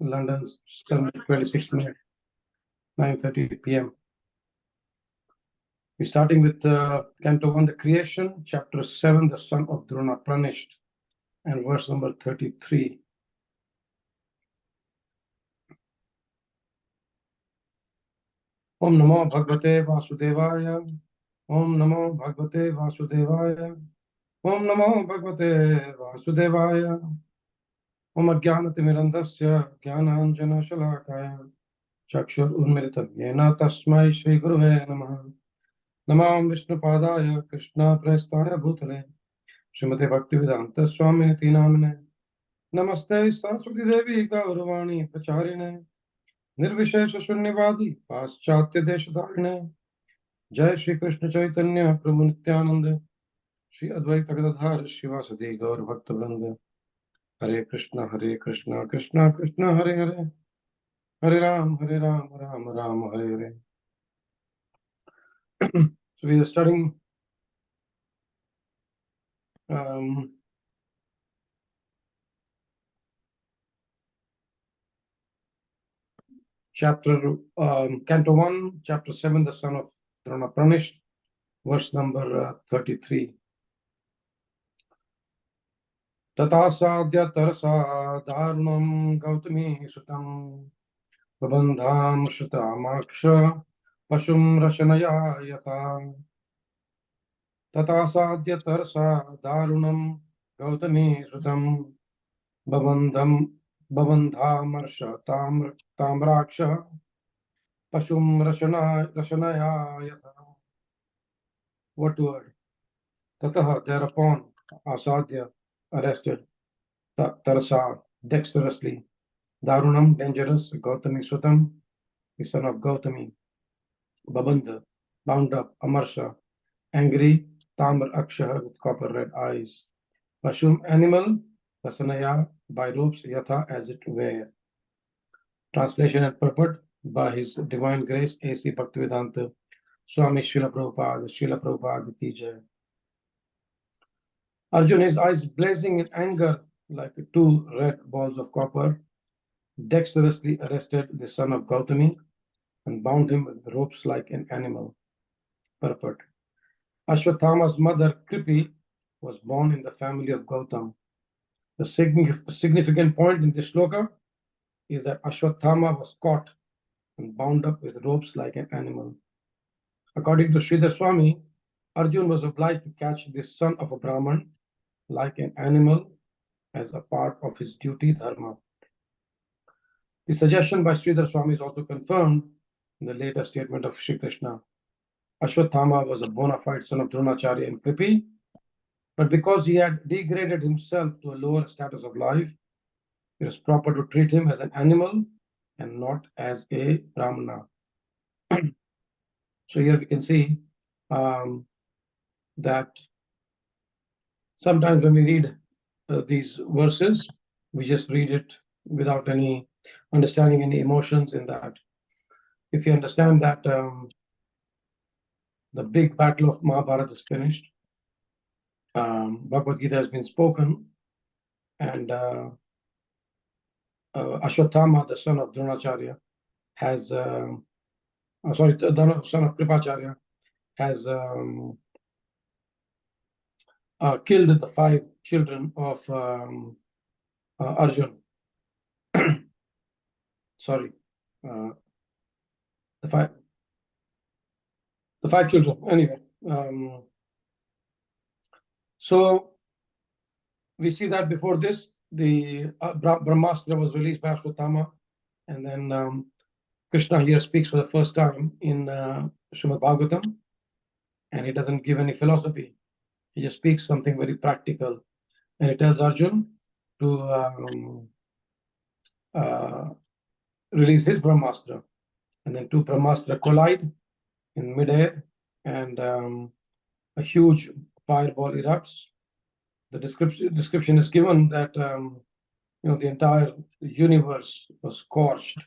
London, 26 minutes, 9:30 p.m. We're starting with Canto 1, the Creation, Chapter 7, the son of Drona punished, and verse number 33. Om Namo Bhagavate Vasudevaya. Om Namo Bhagavate Vasudevaya. Om Namo Bhagavate Vasudevaya. Om Ajnanatirmirandasya Jnananjana Shalakaya Chakshur Unmilitam Yena Tasmai Shri Guruve Namaha. Namam Vishnu Padaya Krishna Prestaya Bhutale Srimate Bhaktivedanta Swamini Namine. Namaste Saraswati Devi Gauravani Pracharine Nirvishesha Shunyavadi Paschatya Deshadarine. Jai Shri Krishna Chaitanya Prabhu Nityananda Shri Advaita Gadadhar Shivasati Gaur Bhakta Vranda. Hare Krishna, Krishna Krishna, Hare Hare. Hare Ram, Ram Ram, Hare Hare. So we are studying Canto 1, Chapter 7, the son of Drona punished, verse number 33. Tatasadya tarasa dharunam Gautamī sutam babandham shrutamaksha pashum rashanaya yatha. Tatasadya tarasa dharunam Gautamī sutam babandham Bhavandhamarsha tamraksha pashum rashanaya yatha. What word? Tataha, thereupon, asadya, arrested, tarasa, dexterously, darunam, dangerous, Gautamī sutam, the son of Gautamī, babandha, bound up, amarsha, angry, tamraksha, with copper red eyes, pashum, animal, rasanaya, by ropes, yatha, as it were. Translation and purport by His Divine Grace, A.C. Bhaktivedanta Swami Srila Prabhupada Ki Jai. Arjuna, his eyes blazing in anger like two red balls of copper, dexterously arrested the son of Gautamī and bound him with ropes like an animal. Purport. Aśvatthāma's mother, Kripi, was born in the family of Gautam. The significant point in this shloka is that Aśvatthāmā was caught and bound up with ropes like an animal. According to Sridhar Swami, Arjuna was obliged to catch the son of a brahman like an animal as a part of his duty dharma. The suggestion by Sridhar Swami is also confirmed in the later statement of Śrī Kṛṣṇa. Aśvatthāmā was a bona fide son of Dronacharya and Kripi, but because he had degraded himself to a lower status of life, it is proper to treat him as an animal and not as a brahmana. So here we can see that sometimes when we read these verses, we just read it without any understanding any emotions in that. If you understand that the big battle of Mahabharata is finished, Bhagavad Gita has been spoken, and Aśvatthāmā, the son of Dronacharya, has the son of Kripacharya, has killed the 5 children of Arjuna. Sorry, the five children. Anyway, so we see that before this, the brahmastra was released by Aśvatthāmā, and then Krishna here speaks for the first time in Srīmad Bhāgavatam, and he doesn't give any philosophy. He just speaks something very practical, and he tells Arjuna to release his brahmastra, and then 2 brahmastra collide in midair, and a huge fireball erupts. The description is given that the entire universe was scorched,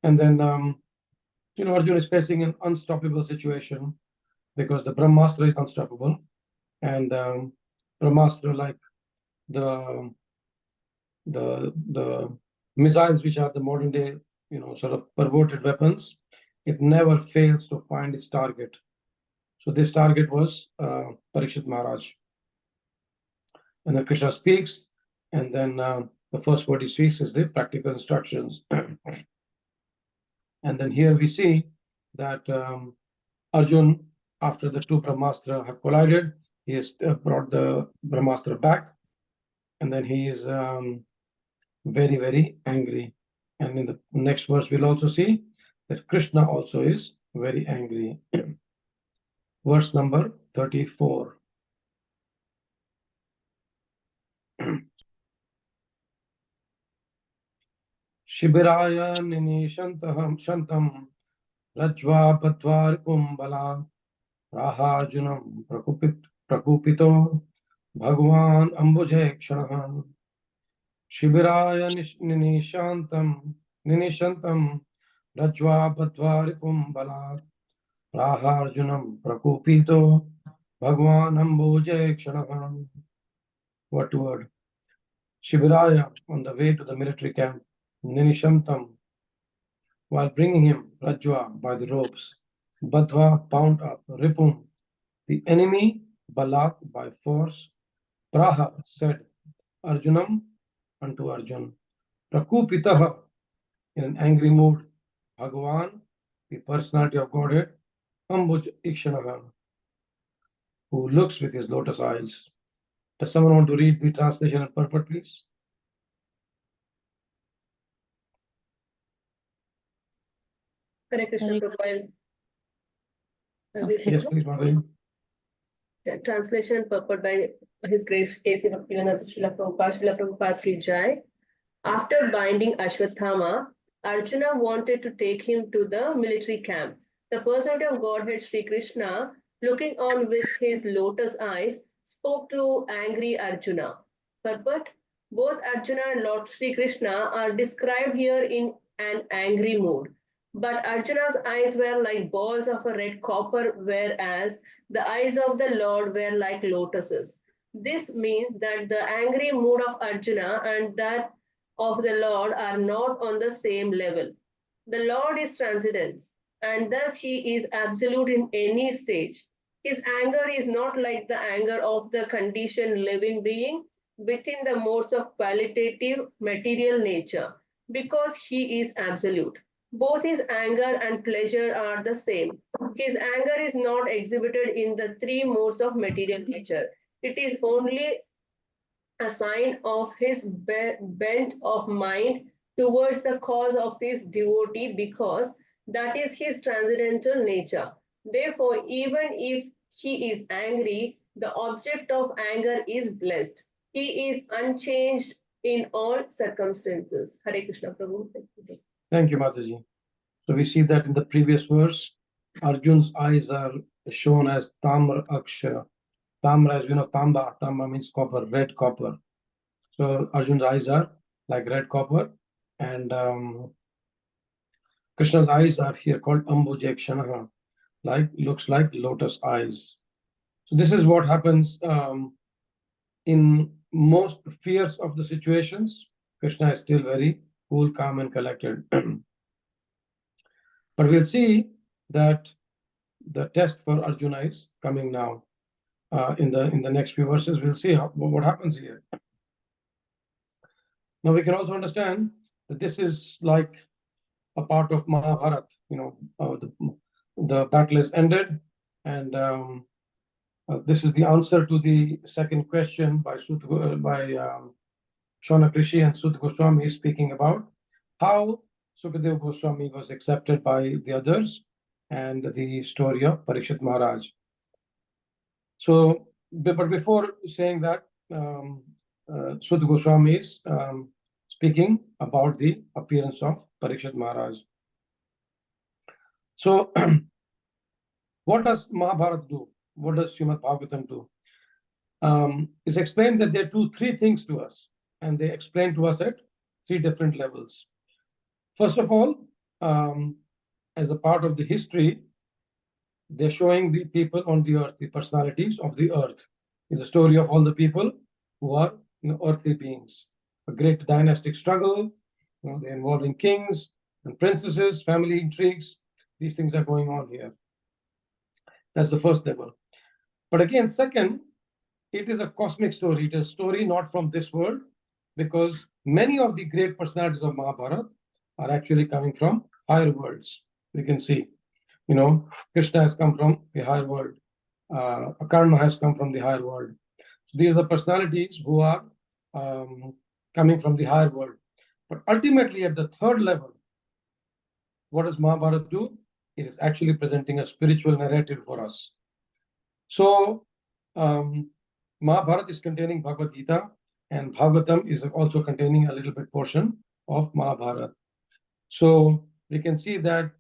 and then Arjuna is facing an unstoppable situation because the brahmastra is unstoppable, and brahmastra, like the the missiles, which are the modern day, sort of perverted weapons, it never fails to find its target. So this target was Parikshit Maharaj. And then Krishna speaks, and then the first word he speaks is the practical instructions. And then here we see that Arjuna, after the two Brahmastra have collided, he has brought the Brahmastra back, and then he is very, very angry. And in the next verse, we'll also see that Krishna also is very angry. Verse number 34. Shibiraya Shantam Rajva Bhatvar Kumbala Rahajunam Prakupito Bhagwan Ambuje Kṣṇa. Shibiraya Ninishantam Rajva Bhatvar Kumbala Rahajunam Prakupito Bhagwan Ambuje Kṣṇa. What word? Shibiraya, on the way to the military camp, Ninishantam, while bringing him Rajwa by the ropes, Badhva bound up, Ripum, the enemy, Balat by force, Praha said, Arjunam unto Arjun, Prakupitaha, in an angry mood, Bhagavan, the personality of Godhead, Ambuj Ikshanaha, who looks with his lotus eyes. Does someone want to read the translation and purport, please? Hare Krishna, Prabhupada. Yes, please, Madhavi. Translation and purport by His Grace A.C. Bhaktivedanta Srila Prabhupada Ki Jai. After binding Aśvatthāmā, Arjuna wanted to take him to the military camp. The personality of Godhead, Śrī Kṛṣṇa, looking on with his lotus eyes, spoke to angry Arjuna. Purport: both Arjuna and Lord Śrī Kṛṣṇa are described here in an angry mood. But Arjuna's eyes were like balls of a red copper, whereas the eyes of the Lord were like lotuses. This means that the angry mood of Arjuna and that of the Lord are not on the same level. The Lord is transcendence, and thus he is absolute in any stage. His anger is not like the anger of the conditioned living being within the modes of qualitative material nature, because he is absolute. Both his anger and pleasure are the same. His anger is not exhibited in the three modes of material nature. It is only a sign of his bent of mind towards the cause of his devotee, because that is his transcendental nature. Therefore, even if he is angry, the object of anger is blessed. He is unchanged in all circumstances. Hare Krishna, Prabhu. Thank you, Mataji. So we see that in the previous verse, Arjun's eyes are shown as Tamra Akshara. Tamra, as we know, Tamba means copper, red copper. So Arjun's eyes are like red copper, and Krishna's eyes are here called Ambuje Kṣṇa, looks like lotus eyes. So this is what happens in most fierce of the situations. Krishna is still very cool, calm, and collected. But we'll see that the test for Arjuna is coming now. In the next few verses, we'll see what happens here. Now we can also understand that this is like a part of Mahabharata. The battle is ended, and this is the answer to the second question by Shaunak Rishi and Sut Goswami, speaking about how Sukadeva Goswami was accepted by the others and the story of Parikshit Maharaj. So, but before saying that, Sut Goswami is speaking about the appearance of Parikshit Maharaj. So, what does Mahabharata do? What does Srīmad Bhāgavatam do? It's explained that there are three things to us, and they explain to us at three different levels. First of all, as a part of the history, they're showing the people on the earth, the personalities of the earth. It's a story of all the people who are earthly beings. a great dynastic struggle. They're involving kings and princesses, family intrigues. These things are going on here. That's the first level. But again, second, it is a cosmic story. It is a story not from this world, because many of the great personalities of Mahabharata are actually coming from higher worlds. We can see, Krishna has come from the higher world. Karna has come from the higher world. So these are the personalities who are coming from the higher world. But ultimately, at the third level, what does Mahabharata do? It is actually presenting a spiritual narrative for us. So Mahabharata is containing Bhagavad Gita, and Bhāgavatam is also containing a little bit portion of Mahabharata. So we can see that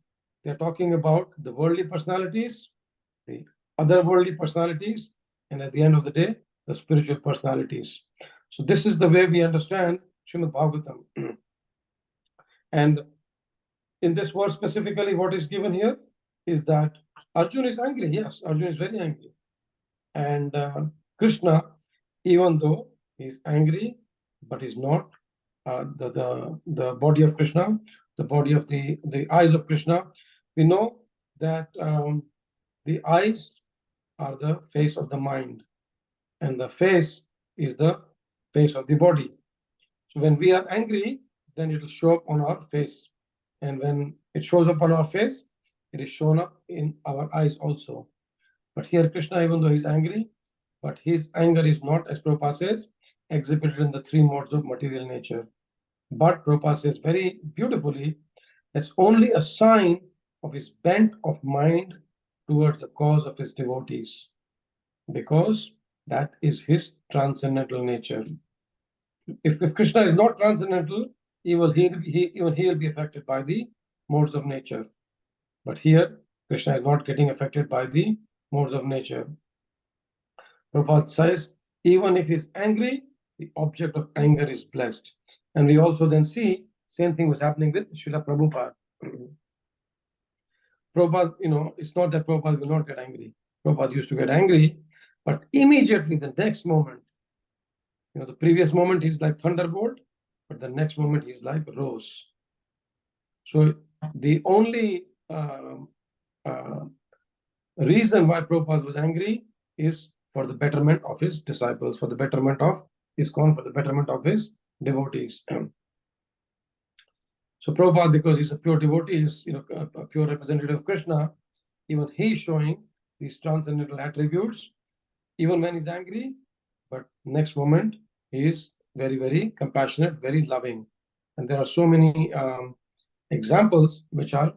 they're talking about the worldly personalities, the otherworldly personalities, and at the end of the day, the spiritual personalities. So this is the way we understand Srimad Bhagavatam. And in this verse specifically, what is given here is that Arjuna is angry. Yes, Arjuna is very angry. And Krishna, even though he's angry, but he's not the body of Krishna, the body of the eyes of Krishna. We know that the eyes are the face of the mind, and the face is the face of the body. So when we are angry, then it will show up on our face. And when it shows up on our face, it is shown up in our eyes also. But here Krishna, even though he's angry, but his anger is not, as Prabhupada says, exhibited in the three modes of material nature. But Prabhupada says very beautifully, it's only a sign of his bent of mind towards the cause of his devotees, because that is his transcendental nature. If Krishna is not transcendental, even he will be affected by the modes of nature. But here, Krishna is not getting affected by the modes of nature. Prabhupada says, even if he's angry, the object of anger is blessed. And we also then see same thing was happening with Srila Prabhupada. Prabhupada, it's not that Prabhupada will not get angry. Prabhupada used to get angry, but immediately the next moment, the previous moment he's like thunderbolt, but the next moment he's like rose. So the only reason why Prabhupada was angry is for the betterment of his disciples, for the betterment of ISKCON, for the betterment of his devotees. So Prabhupada, because he's a pure devotee, is a pure representative of Krishna, even he is showing these transcendental attributes, even when he's angry, but next moment he is very, very compassionate, very loving. And there are so many examples which are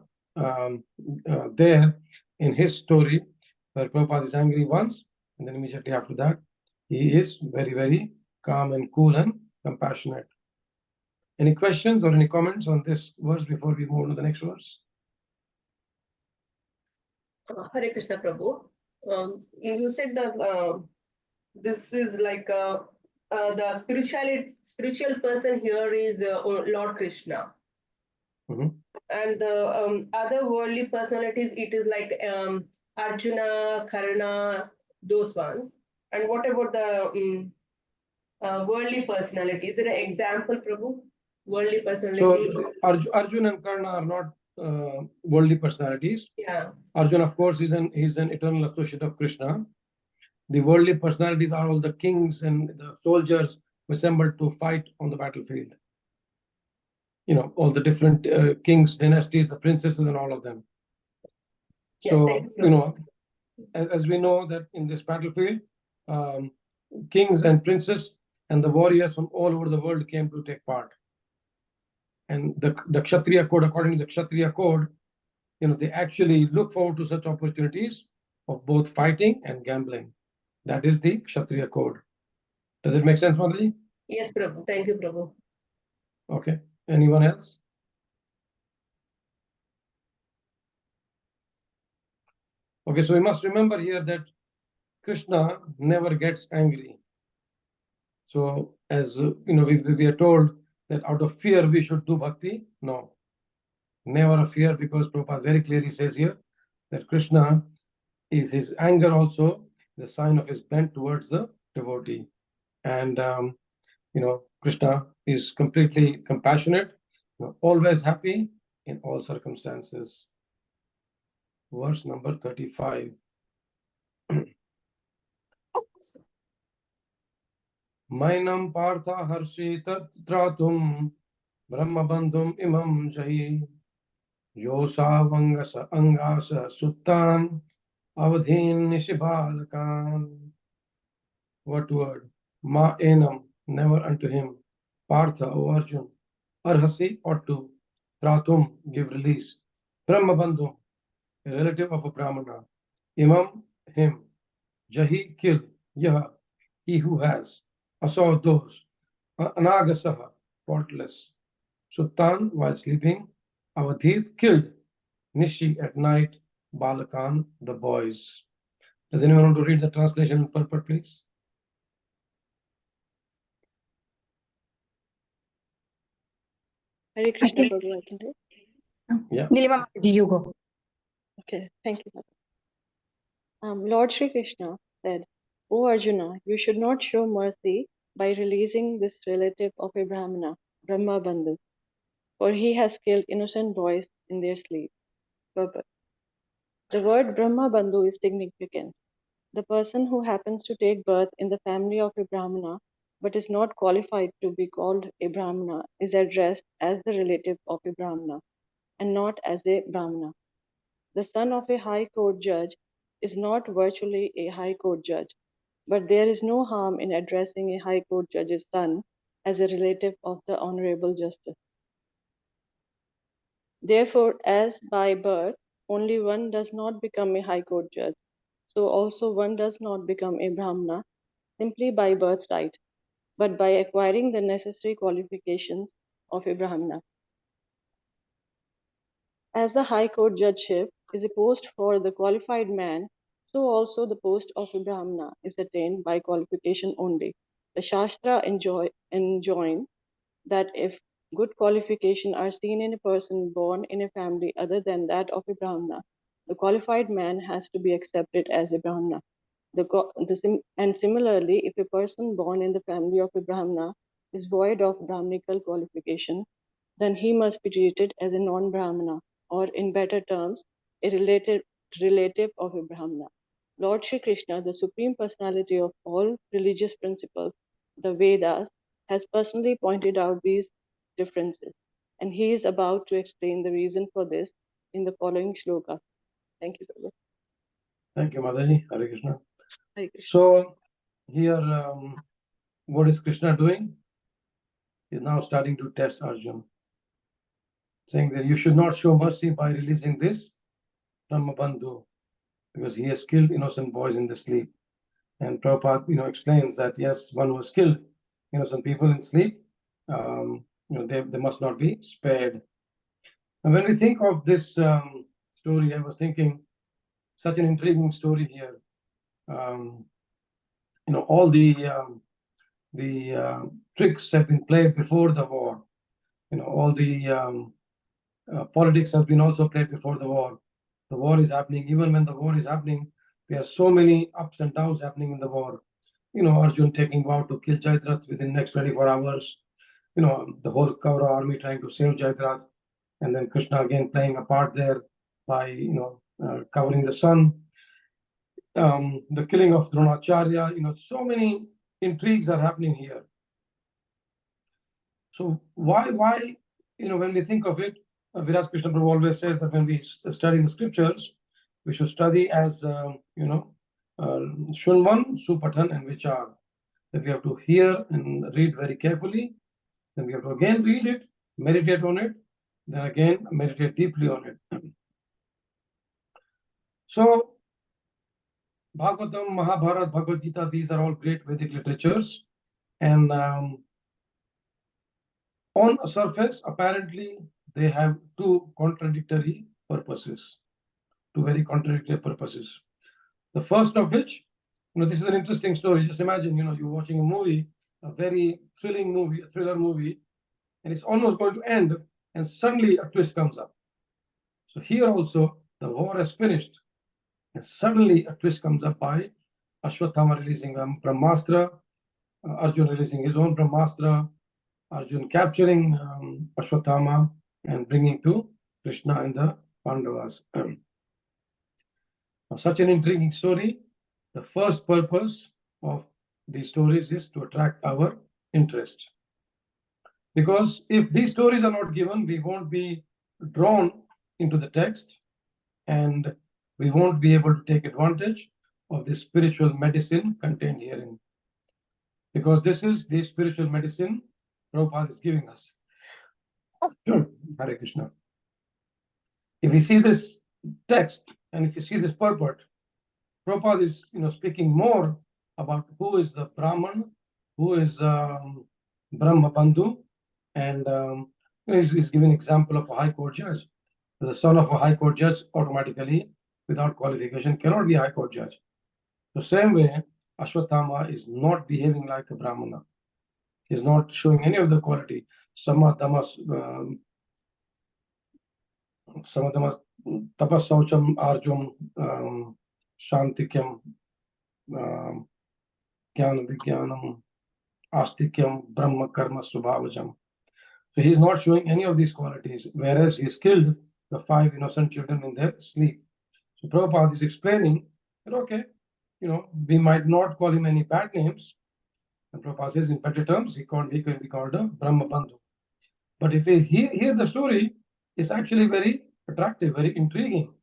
there in his story, where Prabhupada is angry once, and then immediately after that, he is very, very calm and cool and compassionate. Any questions or any comments on this verse before we move to the next verse? Hare Krishna Prabhu. You said that this is like the spiritual person here is Lord Krishna. Mm-hmm. And the other worldly personalities, it is like Arjuna, Karna, those ones. And what about the worldly personality? Is there an example, Prabhu? Worldly personality. So Arjuna and Karna are not worldly personalities. Yeah. Arjuna, of course, he's an eternal associate of Krishna. The worldly personalities are all the kings and the soldiers assembled to fight on the battlefield. All the different kings, dynasties, the princesses, and all of them. So, as we know that in this battlefield, kings and princes and the warriors from all over the world came to take part. And the Kshatriya code, according to the Kshatriya code, they actually look forward to such opportunities of both fighting and gambling. That is the Kshatriya code. Does it make sense, Madhaji? Yes, Prabhu. Thank you, Prabhu. Okay. Anyone else? Okay, so we must remember here that Krishna never gets angry. So as we are told that out of fear we should do bhakti. No, never a fear, because Prabhupada very clearly says here that Krishna is his anger also the sign of his bent towards the devotee. And Krishna is completely compassionate, always happy in all circumstances. Verse number 35. Mainam partha harshita tratum brahma-bandhum imam jahi yosa vangasa angasa suttam avadhin nishibalakan. What word? Ma enam, never unto him. Partha, O Arjun. Arhasi, ought to. Tratum, give release. Brahma-bandhu, a relative of a brahmana. Imam, him. Jahi, kill. Yaha, he who has. Asaw, those. Anagasaha, faultless. Suttan, while sleeping. Avadhit, killed. Nishi, at night. Balakan, the boys. Does anyone want to read the translation in purport, please? Hare Krishna, Prabhu, I can do. Yeah. Nilima, you go. Okay, thank you. Lord Shri Krishna said, O Arjuna, you should not show mercy by releasing this relative of a brahmana, brahma-bandhu, for he has killed innocent boys in their sleep. Purport. The word brahma-bandhu is significant. The person who happens to take birth in the family of a brahmana but is not qualified to be called a brahmana is addressed as the relative of a brahmana and not as a brahmana. The son of a high court judge is not virtually a high court judge, but there is no harm in addressing a high court judge's son as a relative of the honorable justice. Therefore, as by birth only one does not become a high court judge, so also one does not become a brahmana simply by birthright, but by acquiring the necessary qualifications of a brahmana. As the high court judgeship is a post for the qualified man, so also the post of a brahmana is attained by qualification only. The Shastra enjoin that if good qualification are seen in a person born in a family other than that of a brahmana, the qualified man has to be accepted as a brahmana. And similarly, if a person born in the family of a brahmana is void of brahminical qualification, then he must be treated as a non-brahmana, or in better terms, a relative of a brahmana. Lord Shri Krishna, the Supreme Personality of all religious principles, the Vedas, has personally pointed out these differences, and he is about to explain the reason for this in the following shloka. Thank you, Prabhu. Thank you, Mataji. Hare Krishna. Hare Krishna. So here, what is Krishna doing? He's now starting to test Arjuna, saying that you should not show mercy by releasing this brahma-bandhu, because he has killed innocent boys in the sleep. And Prabhupada, explains that yes, one who has killed innocent people in sleep, they must not be spared. And when we think of this story, I was thinking such an intriguing story here. All the tricks have been played before the war. All the politics has been also played before the war. The war is happening. Even when the war is happening, there are so many ups and downs happening in the war. Arjun taking vow to kill Jaidrath within the next 24 hours. The whole Kaura army trying to save Jaidrath, and then Krishna again playing a part there by covering the sun. The killing of Dronacharya. So many intrigues are happening here. So why when we think of it, Viras Krishna Prabhu always says that when we study the scriptures, we should study as Shunvan, Supatan, and Vichar. That we have to hear and read very carefully. Then we have to again read it, meditate on it, then again meditate deeply on it. So Bhāgavatam, Mahabharata, Bhagavad Gita, these are all great Vedic literatures. And on a surface, apparently, they have two contradictory purposes, two very contradictory purposes. The first of which, this is an interesting story. Just imagine, you're watching a movie, a very thrilling movie, a thriller movie, and it's almost going to end, and suddenly a twist comes up. So here also, the war has finished, and suddenly a twist comes up by Aśvatthāmā releasing a brahmastra, Arjuna releasing his own brahmastra, Arjuna capturing Aśvatthāmā and bringing to Krishna and the Pandavas. Such an intriguing story. The first purpose of these stories is to attract our interest. Because if these stories are not given, we won't be drawn into the text and we won't be able to take advantage of the spiritual medicine contained herein. Because this is the spiritual medicine Prabhupada is giving us. Hare Krishna. If we see this text and if you see this purport, Prabhupada is speaking more about who is the brahmaṇa, who is brahma-bandhu, and he's giving an example of a high court judge. The son of a high court judge automatically, without qualification, cannot be a high court judge. The same way, Aśvatthāmā is not behaving like a brahmana. He's not showing any of the quality. Samadamas tapasaucham arjum shantikyam jnana vijnanam astikyam brahma karma subhavajam. So he's not showing any of these qualities, whereas he's killed the 5 innocent children in their sleep. So Prabhupada is explaining that, okay, we might not call him any bad names. And Prabhupada says in better terms, he can be called a brahma-bandhu. But if we hear the story, it's actually very attractive, very intriguing.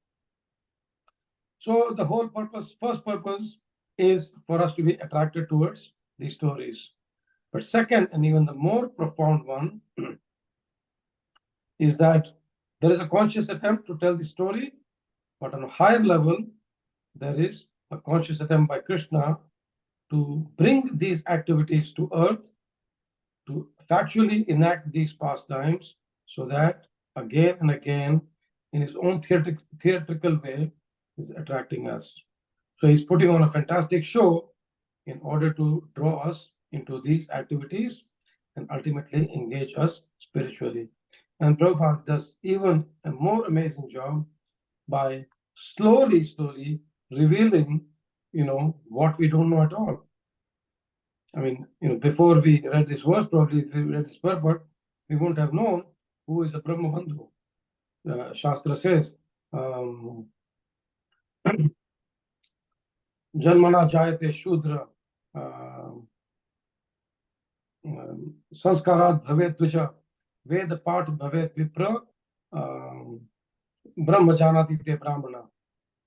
So the whole first purpose is for us to be attracted towards these stories. But second, and even the more profound one, is that there is a conscious attempt to tell the story, but on a higher level, there is a conscious attempt by Krishna to bring these activities to earth, to factually enact these pastimes, so that again and again, in his own theatrical way, is attracting us. So he's putting on a fantastic show in order to draw us into these activities and ultimately engage us spiritually. And Prabhupada does even a more amazing job by slowly revealing, what we don't know at all. I mean, before we read this verse, probably if we read this purport, we wouldn't have known who is a brahma-bandhu. Shastra says, Janmana jayate shudra, sanskarat bhavet dvija, Veda part bhavet vipra, brahma janati te brahmana.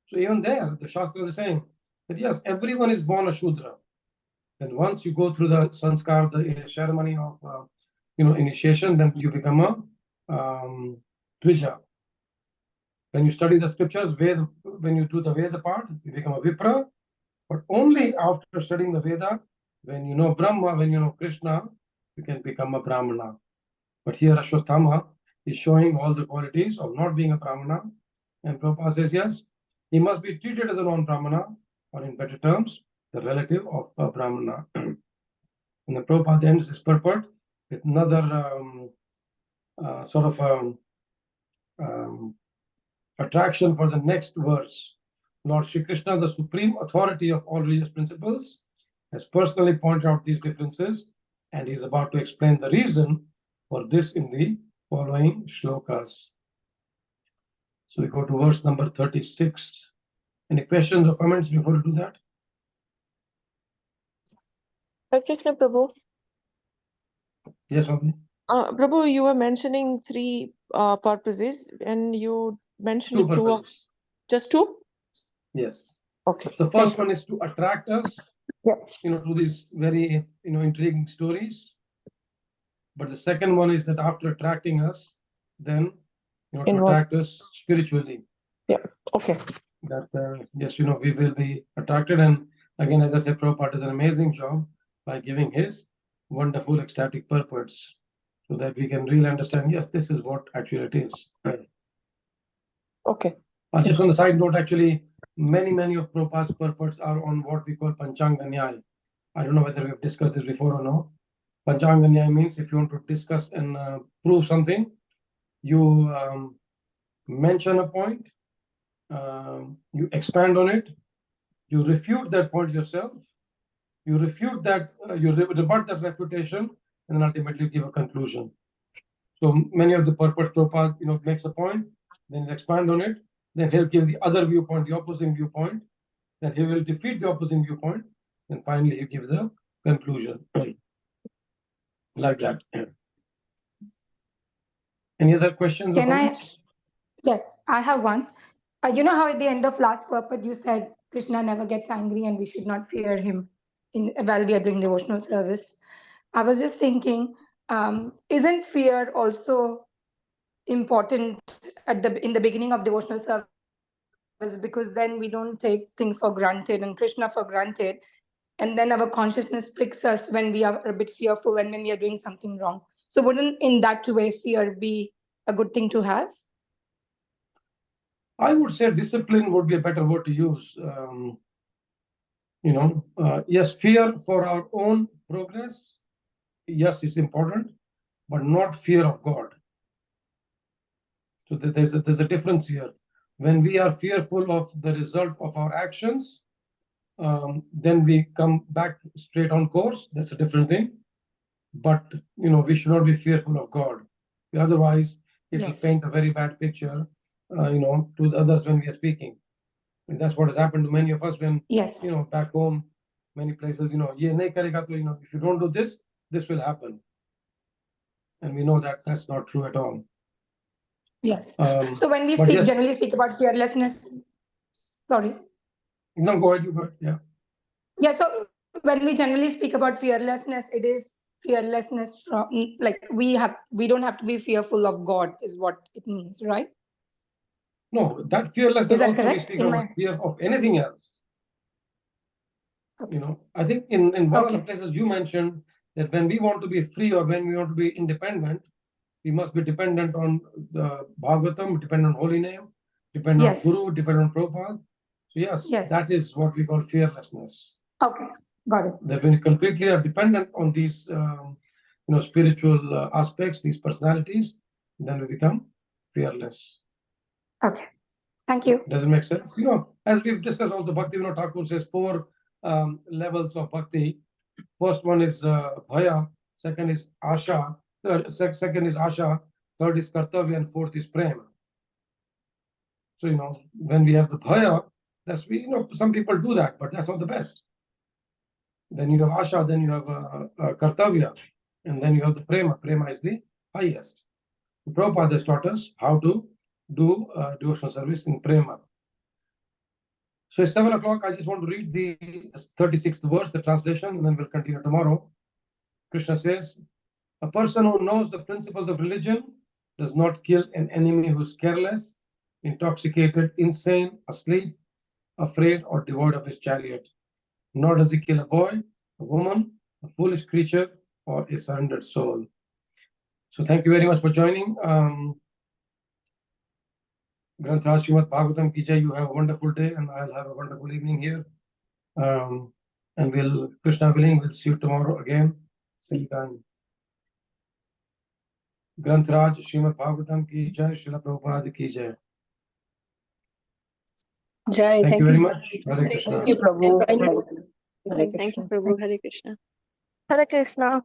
So even there, the Shastra is saying that yes, everyone is born a Shudra. And once you go through the sanskar, the ceremony of initiation, then you become a Dvija. When you study the scriptures, Veda, when you do the Veda part, you become a Vipra. But only after studying the Veda, when you know Brahma, when you know Krishna, you can become a Brahmana. But here Aśvatthāmā is showing all the qualities of not being a Brahmana. And Prabhupada says, yes, he must be treated as a non-Brahmana, or in better terms, the relative of a Brahmana. And then Prabhupada ends this purport with another attraction for the next verse. Lord Śrī Kṛṣṇa, the supreme authority of all religious principles, has personally pointed out these differences, and he is about to explain the reason for this in the following shlokas. So we go to verse number 36. Any questions or comments before we do that? Hare Krishna, Prabhu. Yes, Mami. Prabhu, you were mentioning 3 purposes, and you mentioned 2 2 of purposes. just 2? Yes. Okay. The first one is to attract us, Yeah. to these very, intriguing stories. But the second one is that after attracting us, then, to attract us spiritually. Yeah. Okay. That, yes, we will be attracted. And again, as I said, Prabhupada does an amazing job by giving his wonderful ecstatic purports so that we can really understand, yes, this is what actually it is. Okay. Just on the side note, actually, many of Prabhupada's purports are on what we call Panchanga Nyaya. I don't know whether we've discussed this before or no. Panchanga Nyaya means if you want to discuss and prove something, you mention a point, you expand on it, you refute that point yourself, You refute that, you rebut that refutation, and then ultimately give a conclusion. So many of the purport Prabhupada, makes a point, then he'll expand on it, then he'll give the other viewpoint, the opposing viewpoint, then he will defeat the opposing viewpoint, and finally he gives the conclusion. Like that. Any other questions? Can I? Yes, I have one. You know how at the end of last purport you said Krishna never gets angry and we should not fear him while we are doing devotional service. I was just thinking, isn't fear also important in the beginning of devotional service, because then we don't take things for granted and Krishna for granted, and then our consciousness pricks us when we are a bit fearful and when we are doing something wrong. So wouldn't in that way fear be a good thing to have? I would say discipline would be a better word to use. Yes, fear for our own progress, yes, is important, but not fear of God. So there's a difference here. When we are fearful of the result of our actions, then we come back straight on course. That's a different thing. But we should not be fearful of God. Otherwise, it will paint a very bad picture, to the others when we are speaking. And that's what has happened to many of us when, back home, many places, ye nahi karega to, if you don't do this, this will happen. And we know that that's not true at all. Yes. So when we generally speak about fearlessness, sorry. No, go ahead, you go ahead. Yeah. Yeah, so when we generally speak about fearlessness, it is fearlessness from, like, we don't have to be fearful of God is what it means, right? No, that fearlessness is that also correct? we speak about fear of anything else. Okay. I think in one of the places you mentioned that when we want to be free or when we want to be independent, we must be dependent on the Bhāgavatam, dependent on holy name, dependent on Guru, dependent on Prabhupada. So yes, that is what we call fearlessness. Okay, got it. That when you completely are dependent on these, spiritual aspects, these personalities, then we become fearless. Okay, thank you. Does it make sense? As we've discussed, also Bhaktivinoda Thakur says 4 levels of bhakti. First one is bhaya, second is asha, second is asha, third is kartavya, and fourth is prema. So when we have the bhaya, that's some people do that, but that's not the best. Then you have asha, then you have kartavya, and then you have the prema. Prema is the highest. Prabhupada has taught us how to do devotional service in prema. So it's 7 o'clock. I just want to read the 36th verse, the translation, and then we'll continue tomorrow. Krishna says, a person who knows the principles of religion does not kill an enemy who is careless, intoxicated, insane, asleep, afraid, or devoid of his chariot. Nor does he kill a boy, a woman, a foolish creature, or a surrendered soul. So thank you very much for joining. Granth Srīmad Bhāgavatam ki jai. You have a wonderful day, and I'll have a wonderful evening here. And Krishna willing, we'll see you tomorrow again. Same time. Granth Srīmad Bhāgavatam ki jai. Srila Prabhupada ki jai. Jai, Thank you very much. Hare Krishna. Thank you, Prabhu. Thank you, Prabhu. Hare Krishna. Hare Krishna.